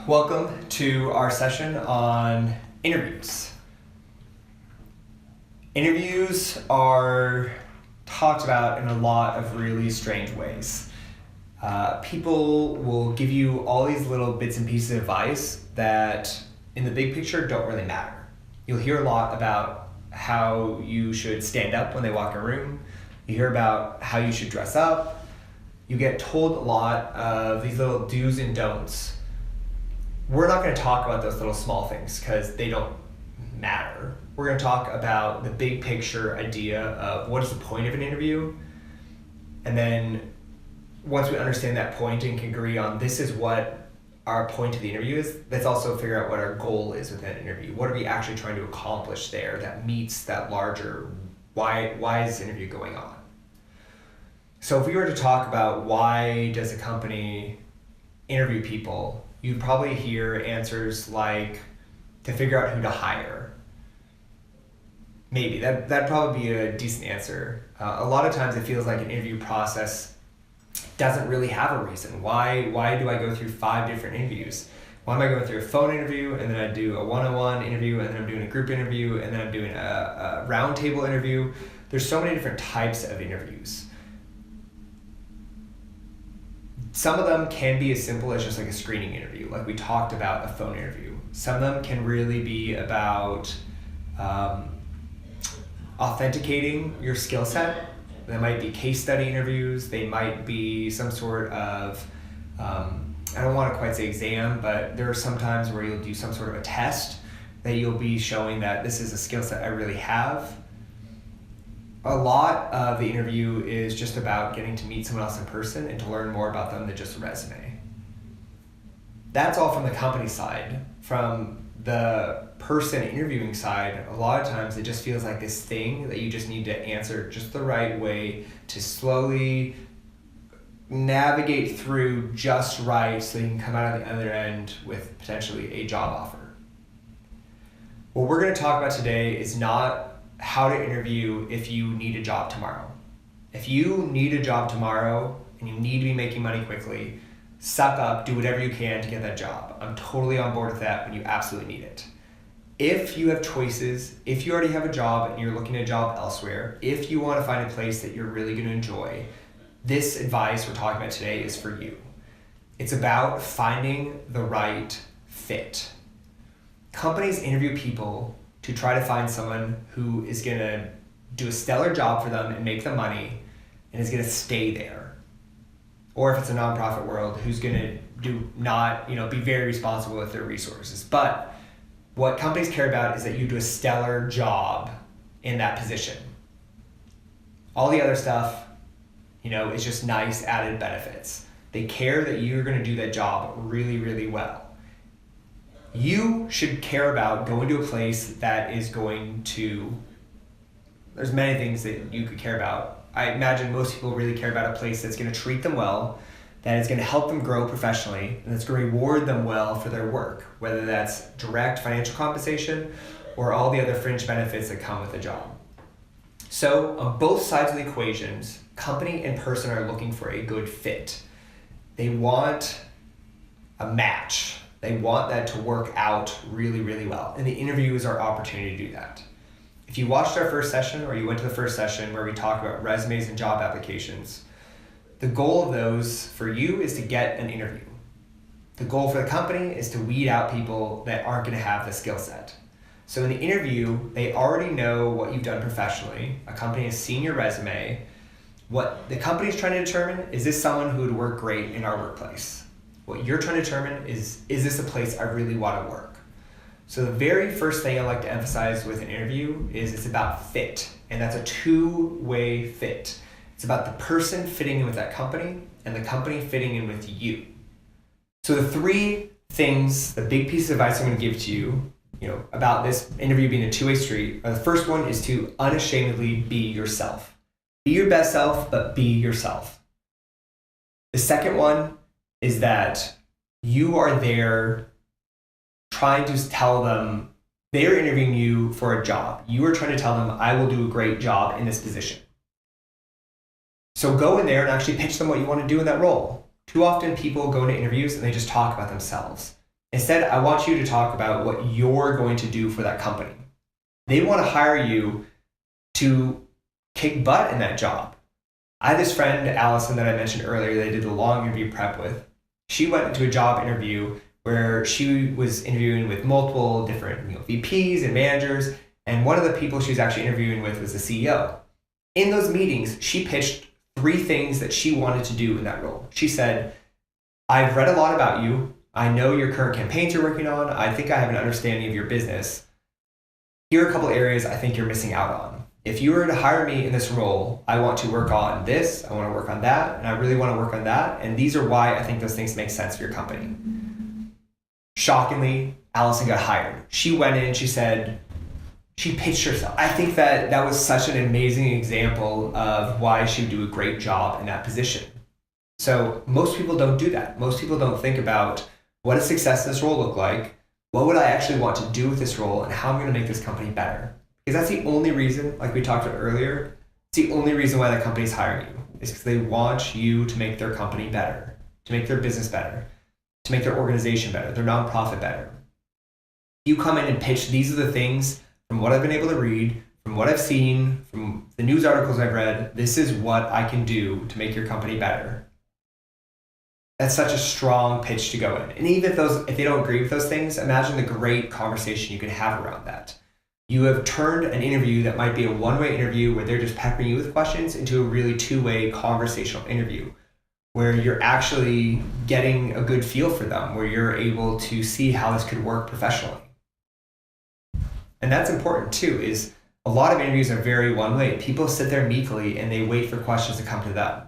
Welcome to our session on interviews. Interviews are talked about in a lot of really strange ways. People will give you all these little bits and pieces of advice that in the big picture don't really matter. You'll hear a lot about how you should stand up when they walk in a room. You hear about how you should dress up. You get told a lot of these little do's and don'ts. We're not going to talk about those little small things because they don't matter. We're going to talk about the big picture idea of what is the point of an interview. And then once we understand that point and can agree on this is what our point of the interview is, let's also figure out what our goal is with that interview. What are we actually trying to accomplish there that meets that larger, why is this interview going on? So if we were to talk about why does a company interview people, you'd probably hear answers like to figure out who to hire. Maybe, that'd probably be a decent answer. A lot of times it feels like an interview process doesn't really have a reason. Why do I go through 5 different interviews? Why am I going through a phone interview, and then I do a one-on-one interview, and then I'm doing a group interview, and then I'm doing a roundtable interview? There's so many different types of interviews. Some of them can be as simple as just like a screening interview, like we talked about a phone interview. Some of them can really be about authenticating your skill set. There might be case study interviews. They might be some sort of, I don't want to quite say exam, but there are some times where you'll do some sort of a test that you'll be showing that this is a skill set I really have. A lot of the interview is just about getting to meet someone else in person and to learn more about them than just a resume. That's all from the company side. From the person interviewing side, a lot of times it just feels like this thing that you just need to answer just the right way to slowly navigate through just right so you can come out on the other end with potentially a job offer. What we're going to talk about today is not how to interview if you need a job tomorrow. If you need a job tomorrow and you need to be making money quickly, suck up, do whatever you can to get that job. I'm totally on board with that when you absolutely need it. If you have choices, if you already have a job and you're looking at a job elsewhere, if you want to find a place that you're really going to enjoy, this advice we're talking about today is for you. It's about finding the right fit. Companies interview people to try to find someone who is going to do a stellar job for them and make them money and is going to stay there. Or if it's a nonprofit world, who's going to be very responsible with their resources. But what companies care about is that you do a stellar job in that position. All the other stuff, is just nice added benefits. They care that you're going to do that job really, really well. You should care about going to a place that is going to, there's many things that you could care about. I imagine most people really care about a place that's going to treat them well, that is going to help them grow professionally, and that's going to reward them well for their work, whether that's direct financial compensation or all the other fringe benefits that come with the job. So on both sides of the equations, company and person are looking for a good fit. They want a match. They want that to work out really, really well. And the interview is our opportunity to do that. If you watched our first session or you went to the first session where we talk about resumes and job applications, the goal of those for you is to get an interview. The goal for the company is to weed out people that aren't going to have the skill set. So in the interview, they already know what you've done professionally. A company has seen your resume. What the company is trying to determine is this someone who would work great in our workplace? What you're trying to determine is this a place I really want to work? So the very first thing I like to emphasize with an interview is it's about fit, and that's a 2-way fit. It's about the person fitting in with that company and the company fitting in with you. So the 3 things, the big piece of advice I'm going to give to you, about this interview being a 2-way street, the first one is to unashamedly be yourself. Be your best self, but be yourself. The second one is that you are there trying to tell them, they're interviewing you for a job. You are trying to tell them, I will do a great job in this position. So go in there and actually pitch them what you want to do in that role. Too often people go into interviews and they just talk about themselves. Instead, I want you to talk about what you're going to do for that company. They want to hire you to kick butt in that job. I had this friend, Allison, that I mentioned earlier, that I did the long interview prep with. She went into a job interview where she was interviewing with multiple different VPs and managers, and one of the people she was actually interviewing with was the CEO. In those meetings, she pitched 3 things that she wanted to do in that role. She said, I've read a lot about you. I know your current campaigns you're working on. I think I have an understanding of your business. Here are a couple areas I think you're missing out on. If you were to hire me in this role, I want to work on this, I want to work on that, and I really want to work on that. And these are why I think those things make sense for your company. Shockingly, Allison got hired. She went in, she pitched herself. I think that was such an amazing example of why she would do a great job in that position. So most people don't do that. Most people don't think about what does success in this role look like? What would I actually want to do with this role, and how I'm going to make this company better? Because that's the only reason, like we talked about earlier, it's the only reason why the company's hiring you. Is because they want you to make their company better, to make their business better, to make their organization better, their nonprofit better. You come in and pitch, these are the things from what I've been able to read, from what I've seen, from the news articles I've read, this is what I can do to make your company better. That's such a strong pitch to go in. And even if they don't agree with those things, imagine the great conversation you can have around that. You have turned an interview that might be a one-way interview where they're just peppering you with questions into a really two-way conversational interview where you're actually getting a good feel for them, where you're able to see how this could work professionally. And that's important too, is a lot of interviews are very one-way. People sit there meekly and they wait for questions to come to them.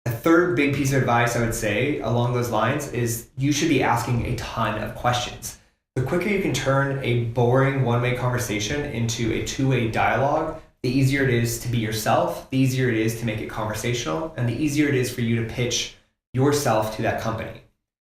A third big piece of advice I would say along those lines is you should be asking a ton of questions. The quicker you can turn a boring one-way conversation into a two-way dialogue, the easier it is to be yourself, the easier it is to make it conversational, and the easier it is for you to pitch yourself to that company.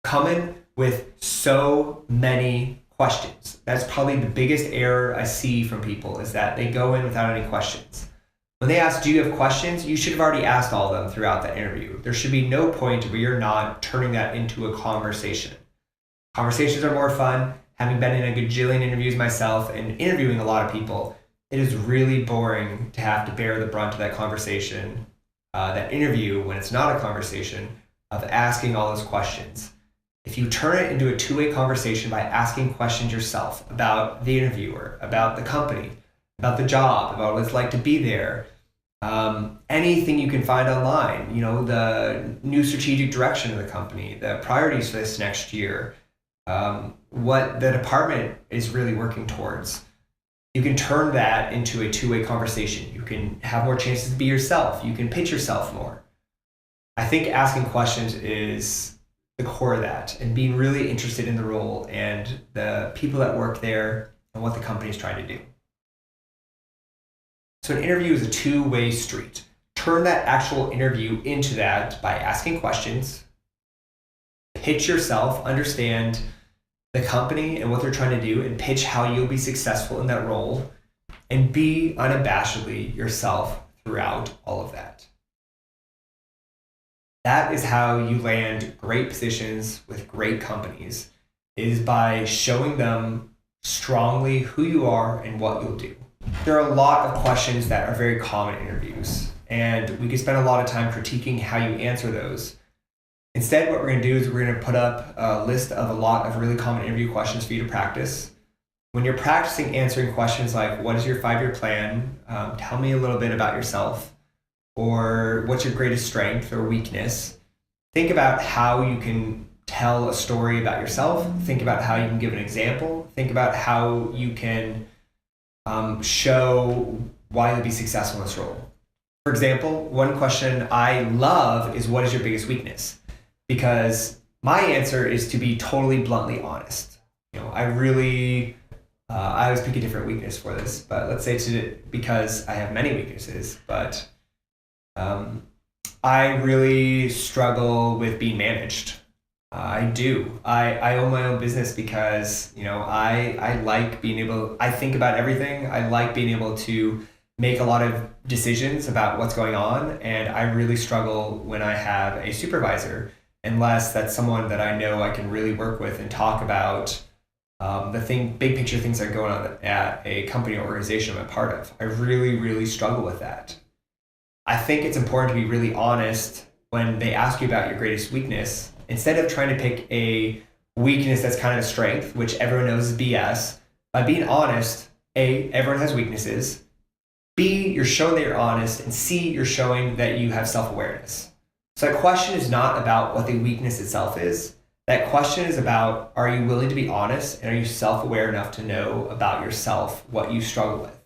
Come in with so many questions. That's probably the biggest error I see from people, is that they go in without any questions. When they ask, do you have questions? You should have already asked all of them throughout that interview. There should be no point where you're not turning that into a conversation. Conversations are more fun. Having been in a gajillion interviews myself and interviewing a lot of people, it is really boring to have to bear the brunt of that conversation, that interview, when it's not a conversation, of asking all those questions. If you turn it into a two-way conversation by asking questions yourself about the interviewer, about the company, about the job, about what it's like to be there, anything you can find online, the new strategic direction of the company, the priorities for this next year, what the department is really working towards. You can turn that into a two-way conversation. You can have more chances to be yourself. You can pitch yourself more. I think asking questions is the core of that, and being really interested in the role and the people that work there and what the company is trying to do. So an interview is a two-way street. Turn that actual interview into that by asking questions, pitch yourself, understand the company and what they're trying to do, and pitch how you'll be successful in that role, and be unabashedly yourself throughout all of that. That is how you land great positions with great companies, is by showing them strongly who you are and what you'll do. There are a lot of questions that are very common in interviews, and we could spend a lot of time critiquing how you answer those. Instead, what we're going to do is we're going to put up a list of a lot of really common interview questions for you to practice. When you're practicing answering questions like, what is your 5-year plan? Tell me a little bit about yourself. Or what's your greatest strength or weakness? Think about how you can tell a story about yourself. Think about how you can give an example. Think about how you can show why you'll be successful in this role. For example, one question I love is, what is your biggest weakness? Because my answer is to be totally bluntly honest. I always pick a different weakness for this, but let's say because I have many weaknesses, but I really struggle with being managed. I do. I own my own business because, I like I think about everything. I like being able to make a lot of decisions about what's going on. And I really struggle when I have a supervisor unless that's someone that I know I can really work with and talk about big picture things that are going on at a company or organization I'm a part of. I really, really struggle with that. I think it's important to be really honest when they ask you about your greatest weakness. Instead of trying to pick a weakness that's kind of a strength, which everyone knows is BS, by being honest, A, everyone has weaknesses. B, you're showing that you're honest. And C, you're showing that you have self-awareness. So that question is not about what the weakness itself is. That question is about, are you willing to be honest and are you self-aware enough to know about yourself what you struggle with?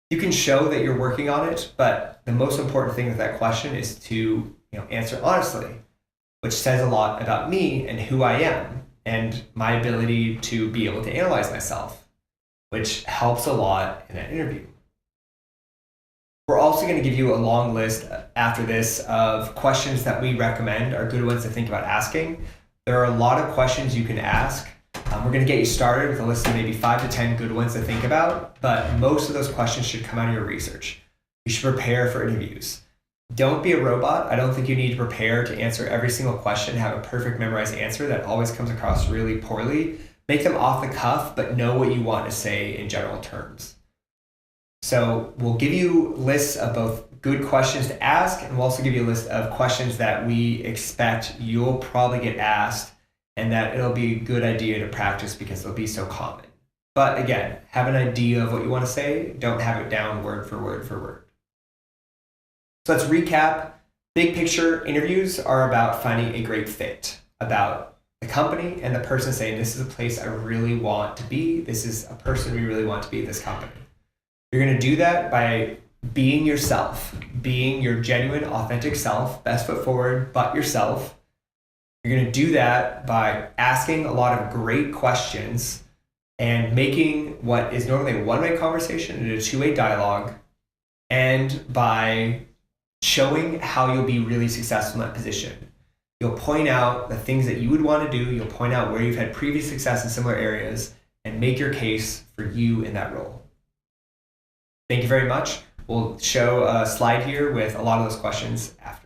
You can show that you're working on it, but the most important thing with that question is to answer honestly, which says a lot about me and who I am and my ability to be able to analyze myself, which helps a lot in that interview. We're also going to give you a long list after this of questions that we recommend are good ones to think about asking. There are a lot of questions you can ask. We're going to get you started with a list of maybe 5 to 10 good ones to think about, but most of those questions should come out of your research. You should prepare for interviews. Don't be a robot. I don't think you need to prepare to answer every single question, have a perfect memorized answer that always comes across really poorly. Make them off the cuff, but know what you want to say in general terms. So we'll give you lists of both good questions to ask, and we'll also give you a list of questions that we expect you'll probably get asked and that it'll be a good idea to practice because they'll be so common. But again, have an idea of what you want to say. Don't have it down word for word for word. So let's recap. Big picture interviews are about finding a great fit, about the company and the person saying, this is a place I really want to be. This is a person we really want to be at this company. You're going to do that by being yourself, being your genuine, authentic self, best foot forward, but yourself. You're going to do that by asking a lot of great questions and making what is normally a one-way conversation into a two-way dialogue, and by showing how you'll be really successful in that position. You'll point out the things that you would want to do. You'll point out where you've had previous success in similar areas and make your case for you in that role. Thank you very much. We'll show a slide here with a lot of those questions after.